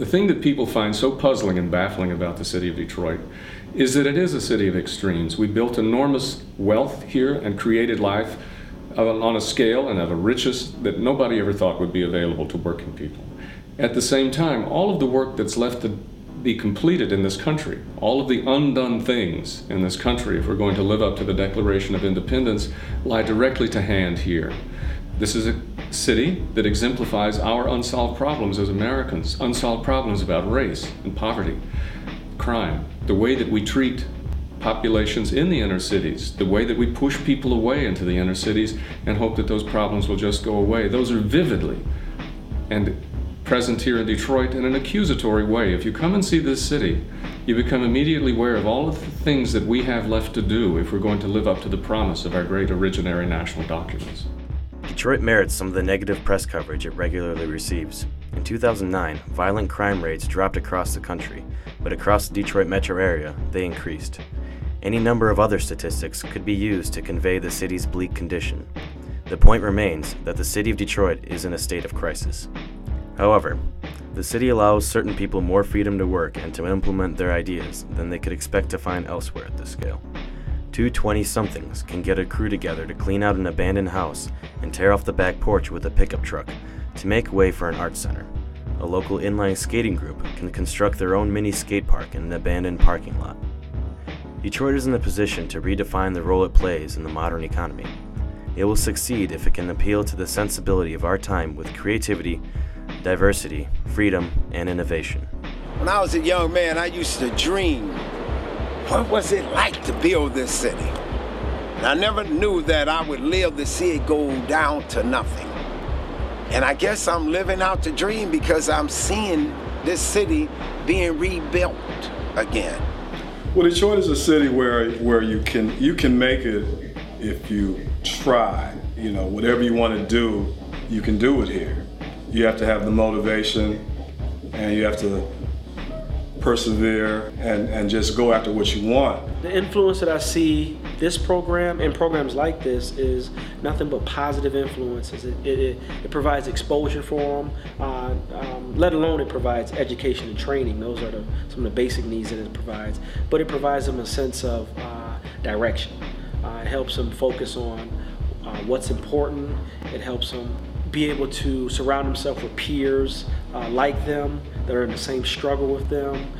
The thing that people find so puzzling and baffling about the city of Detroit is that it is a city of extremes. We built enormous wealth here and created life on a scale and of a richness that nobody ever thought would be available to working people. At the same time, all of the work that's left to be completed in this country, all of the undone things in this country, if we're going to live up to the Declaration of Independence, lie directly to hand here. This is a city that exemplifies our unsolved problems as Americans, unsolved problems about race and poverty, crime, the way that we treat populations in the inner cities, the way that we push people away into the inner cities and hope that those problems will just go away. Those are vividly and present here in Detroit in an accusatory way. If you come and see this city, you become immediately aware of all of the things that we have left to do if we're going to live up to the promise of our great originary national documents. Detroit merits some of the negative press coverage it regularly receives. In 2009, violent crime rates dropped across the country, but across the Detroit metro area, they increased. Any number of other statistics could be used to convey the city's bleak condition. The point remains that the city of Detroit is in a state of crisis. However, the city allows certain people more freedom to work and to implement their ideas than they could expect to find elsewhere at this scale. Two 20-somethings can get a crew together to clean out an abandoned house and tear off the back porch with a pickup truck to make way for an art center. A local inline skating group can construct their own mini skate park in an abandoned parking lot. Detroit is in a position to redefine the role it plays in the modern economy. It will succeed if it can appeal to the sensibility of our time with creativity, diversity, freedom, and innovation. When I was a young man, I used to dream, what was it like to build this city? And I never knew that I would live to see it go down to nothing. And I guess I'm living out the dream because I'm seeing this city being rebuilt again. Well, Detroit is a city where you can make it if you try. You know, whatever you want to do, you can do it here. You have to have the motivation, and you have to persevere and just go after what you want. The influence that I see this program and programs like this is nothing but positive influences. It provides exposure for them, let alone it provides education and training. Those are some of the basic needs that it provides. But it provides them a sense of direction. It helps them focus on what's important. It helps them be able to surround themselves with peers like them that are in the same struggle with them.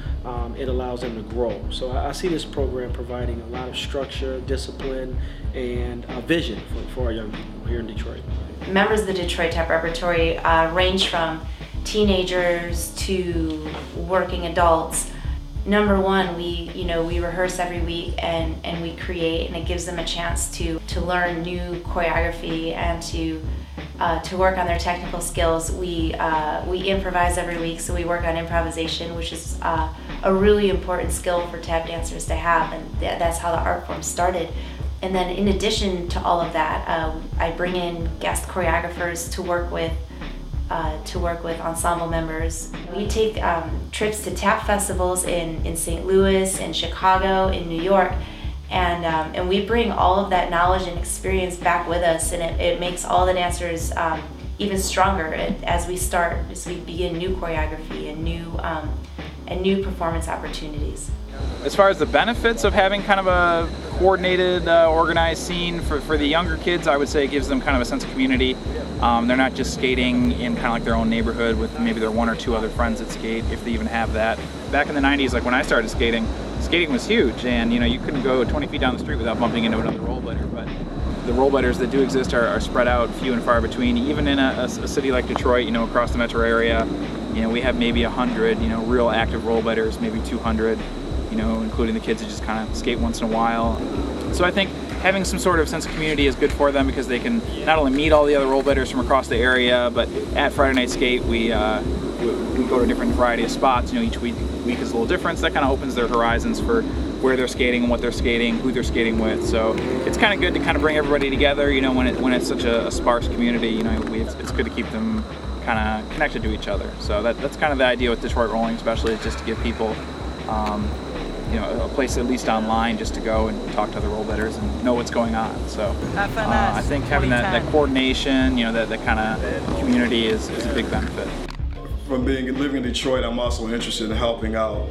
It allows them to grow. So I see this program providing a lot of structure, discipline, and vision for our young people here in Detroit. Members of the Detroit Tap Repertory range from teenagers to working adults. Number one, we rehearse every week and we create, and it gives them a chance to learn new choreography and to work on their technical skills. We improvise every week, so we work on improvisation, which is a really important skill for tap dancers to have, and that's how the art form started. And then in addition to all of that, I bring in guest choreographers to work with ensemble members. We take trips to tap festivals in St. Louis, in Chicago, in New York, and we bring all of that knowledge and experience back with us, and it makes all the dancers even stronger as we begin new choreography and new performance opportunities. As far as the benefits of having kind of a coordinated, organized scene for the younger kids, I would say it gives them kind of a sense of community. They're not just skating in kind of like their own neighborhood with maybe their one or two other friends that skate, if they even have that. Back in the 90s, like when I started skating was huge, and you couldn't go 20 feet down the street without bumping into another rollerblader. But the rollerbladers that do exist are spread out, few and far between. Even in a city like Detroit, across the metro area, we have maybe 100, real active rollerbladers, maybe 200. Including the kids that just kind of skate once in a while. So I think having some sort of sense of community is good for them because they can not only meet all the other rollerbladers from across the area, but at Friday Night Skate we go to a different variety of spots. Each week is a little different, so that kind of opens their horizons for where they're skating and what they're skating, who they're skating with. So it's kind of good to kind of bring everybody together. When it's such a sparse community, it's good to keep them kind of connected to each other. So that's kind of the idea with Detroit Rolling, especially, is just to give people a place at least online just to go and talk to other rollerbladers and know what's going on. So I think having that coordination, that kind of community is a big benefit. from living in Detroit, I'm also interested in helping out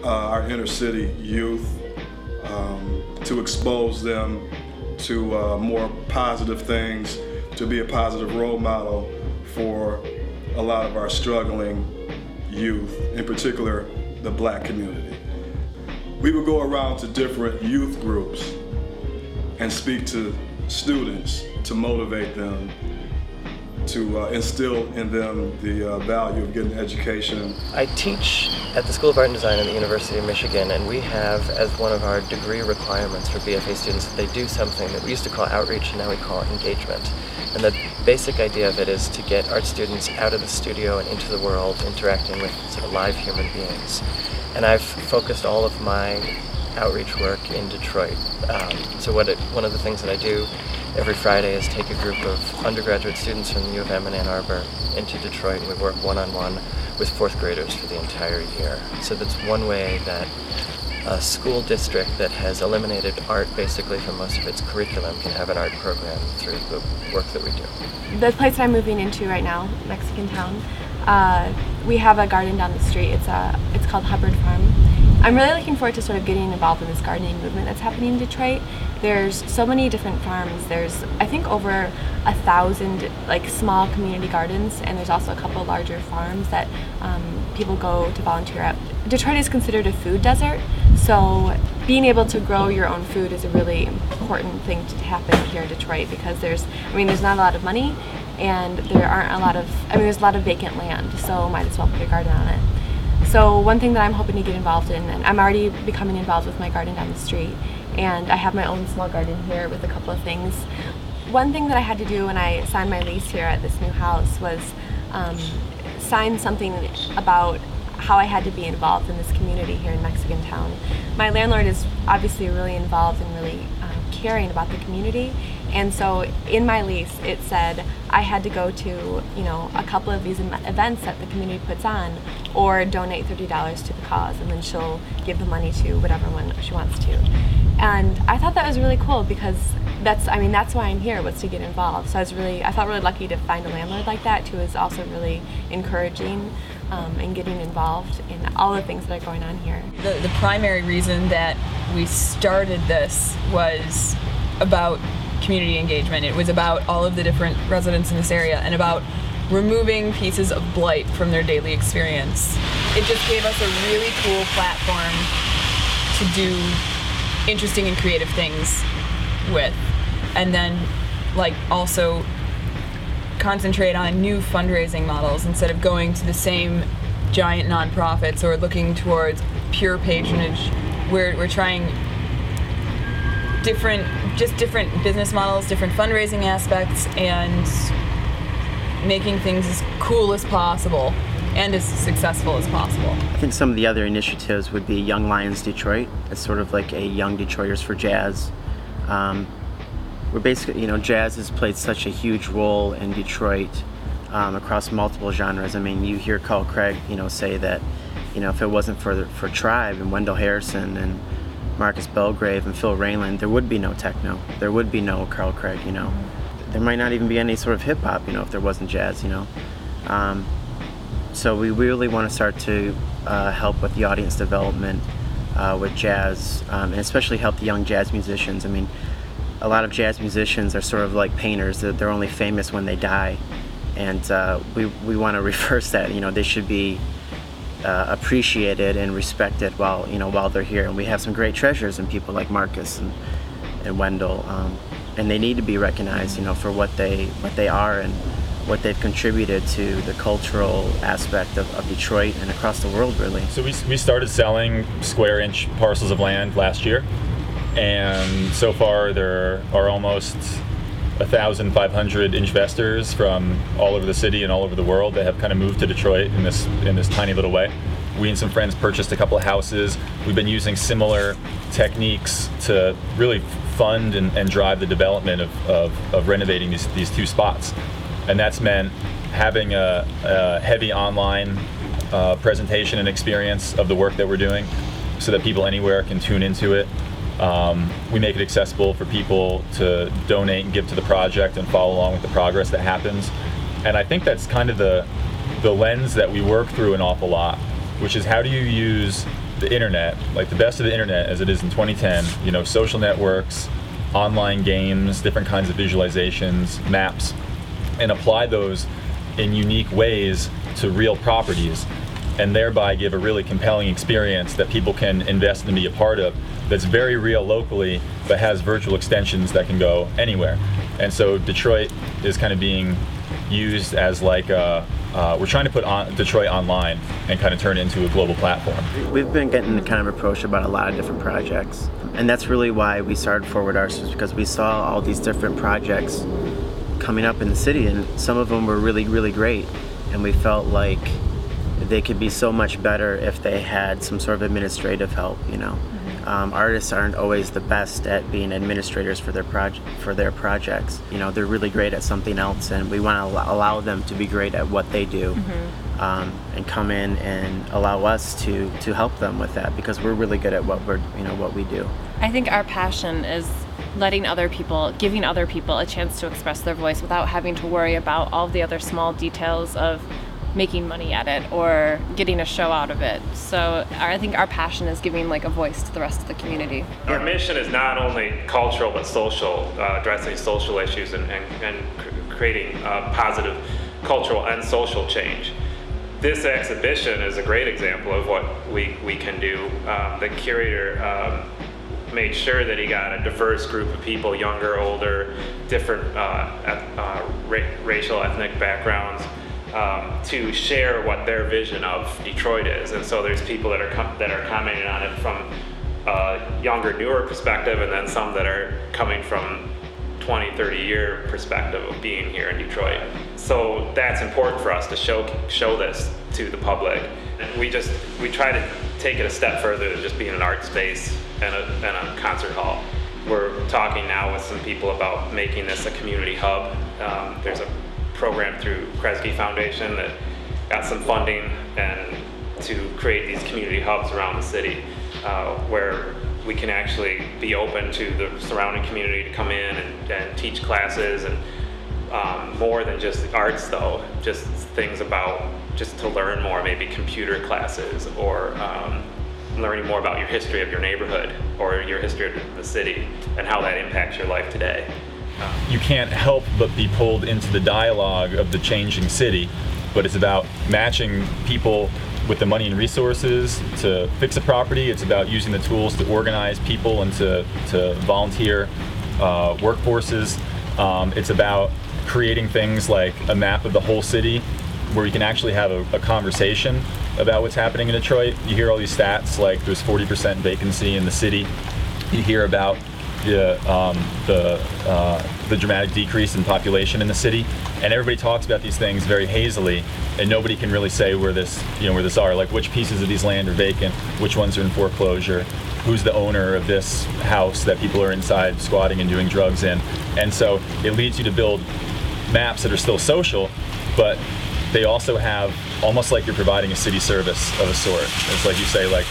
our inner city youth to expose them to more positive things, to be a positive role model for a lot of our struggling youth, in particular the Black community. We would go around to different youth groups and speak to students to motivate them, to instill in them the value of getting education. I teach at the School of Art and Design at the University of Michigan, and we have as one of our degree requirements for BFA students that they do something that we used to call outreach and now we call engagement. And the basic idea of it is to get art students out of the studio and into the world, interacting with sort of live human beings. And I've focused all of my outreach work in Detroit. So one of the things that I do every Friday is take a group of undergraduate students from the U of M in Ann Arbor into Detroit, and we work one-on-one with fourth graders for the entire year. So that's one way that a school district that has eliminated art basically from most of its curriculum can have an art program through the work that we do. The place that I'm moving into right now, Mexican Town, we have a garden down the street. It's called Hubbard Farm. I'm really looking forward to sort of getting involved in this gardening movement that's happening in Detroit. There's so many different farms. There's, I think, over 1,000 like small community gardens, and there's also a couple larger farms that people go to volunteer at. Detroit is considered a food desert, so being able to grow your own food is a really important thing to happen here in Detroit, because there's not a lot of money, and there's a lot of vacant land, so might as well put a garden on it. So one thing that I'm hoping to get involved in, and I'm already becoming involved with my garden down the street, and I have my own small garden here with a couple of things. One thing that I had to do when I signed my lease here at this new house was sign something about how I had to be involved in this community here in Mexican Town. My landlord is obviously really involved and really caring about the community, and so in my lease it said I had to go to a couple of these events that the community puts on, or donate $30 to the cause, and then she'll give the money to whatever one she wants to. And I thought that was really cool, because that's why I'm here, was to get involved. So I felt really lucky to find a landlord like that who is also really encouraging and getting involved in all the things that are going on here. The primary reason that we started this was about community engagement. It was about all of the different residents in this area and about removing pieces of blight from their daily experience. It just gave us a really cool platform to do interesting and creative things with, and then also concentrate on new fundraising models instead of going to the same giant nonprofits or looking towards pure patronage. We're trying different business models, different fundraising aspects, and making things as cool as possible and as successful as possible. I think some of the other initiatives would be Young Lions Detroit. It's sort of like a Young Detroiters for Jazz. We're basically, jazz has played such a huge role in Detroit across multiple genres. I mean, you hear Carl Craig, say that, if it wasn't for Tribe and Wendell Harrison and Marcus Belgrave and Phil Rayland, there would be no techno. There would be no Carl Craig, There might not even be any sort of hip hop, if there wasn't jazz, So we really want to start to help with the audience development with jazz, and especially help the young jazz musicians. I mean, a lot of jazz musicians are sort of like painters. They're only famous when they die. And we want to reverse that. They should be appreciated and respected while they're here. And we have some great treasures in people like Marcus and Wendell. And they need to be recognized, for what they are and what they've contributed to the cultural aspect of Detroit and across the world, really. So we started selling square inch parcels of land last year, and so far there are almost 1,500 investors from all over the city and all over the world that have kind of moved to Detroit in this tiny little way. We and some friends purchased a couple of houses. We've been using similar techniques to really fund and drive the development of renovating these two spots. And that's meant having a heavy online presentation and experience of the work that we're doing so that people anywhere can tune into it. We make it accessible for people to donate and give to the project and follow along with the progress that happens. And I think that's kind of the the lens that we work through an awful lot, which is how do you use the internet, like the best of the internet as it is in 2010, you know, social networks, online games, different kinds of visualizations, maps, and apply those in unique ways to real properties, and thereby give a really compelling experience that people can invest in and be a part of, that's very real locally, but has virtual extensions that can go anywhere. And so Detroit is kind of being used as like we're trying to put Detroit online and kind of turn it into a global platform. We've been getting kind of approached about a lot of different projects, and that's really why we started Forward Arts, because we saw all these different projects coming up in the city, and some of them were really, really great, and we felt like they could be so much better if they had some sort of administrative help, you know. Artists aren't always the best at being administrators for their projects. You know, they're really great at something else, and we want to allow them to be great at what they do, and come in and allow us to help them with that, because we're really good at what we do. I think our passion is giving other people a chance to express their voice without having to worry about all the other small details of making money at it or getting a show out of it. So I think our passion is giving like a voice to the rest of the community. Our mission is not only cultural but social, addressing social issues and creating positive cultural and social change. This exhibition is a great example of what we can do. The curator made sure that he got a diverse group of people, younger, older, different racial, ethnic backgrounds, to share what their vision of Detroit is. And so there's people that are commenting on it from a younger, newer perspective, and then some that are coming from 20, 30-year perspective of being here in Detroit. So that's important for us to show this to the public. And we try to take it a step further than just being an art space and a concert hall. We're talking now with some people about making this a community hub. There's a program through Kresge Foundation that got some funding and to create these community hubs around the city, where we can actually be open to the surrounding community to come in and teach classes, and more than just the arts though, just things about just to learn more, maybe computer classes, or learning more about your history of your neighborhood or your history of the city and how that impacts your life today. You can't help but be pulled into the dialogue of the changing city, but it's about matching people with the money and resources to fix a property. It's about using the tools to organize people and to volunteer workforces. It's about creating things like a map of the whole city where you can actually have a conversation about what's happening in Detroit. You hear all these stats like there's 40% vacancy in the city. You hear about the dramatic decrease in population in the city, and everybody talks about these things very hazily, and nobody can really say where this are, like which pieces of these land are vacant, which ones are in foreclosure, who's the owner of this house that people are inside squatting and doing drugs in. And so it leads you to build maps that are still social, but they also have almost like you're providing a city service of a sort. It's like you say, like,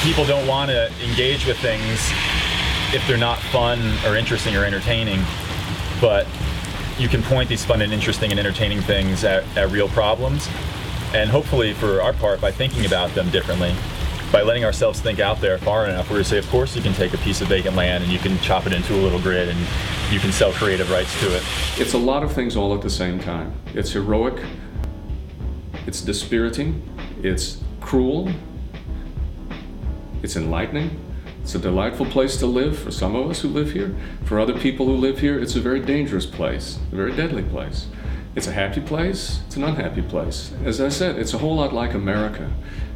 people don't want to engage with things if they're not fun or interesting or entertaining, but you can point these fun and interesting and entertaining things at real problems, and hopefully for our part, by thinking about them differently, by letting ourselves think out there far enough where we say, of course you can take a piece of vacant land and you can chop it into a little grid and you can sell creative rights to it. It's a lot of things all at the same time. It's heroic, it's dispiriting, it's cruel, it's enlightening. It's a delightful place to live for some of us who live here. For other people who live here, it's a very dangerous place, a very deadly place. It's a happy place, it's an unhappy place. As I said, it's a whole lot like America.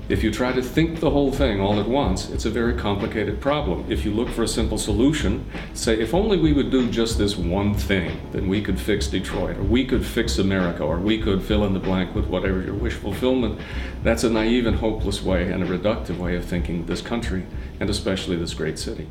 If you try to think the whole thing all at once, it's a very complicated problem. If you look for a simple solution, say, if only we would do just this one thing, then we could fix Detroit, or we could fix America, or we could fill in the blank with whatever your wish fulfillment. That's a naive and hopeless way and a reductive way of thinking this country, and especially this great city.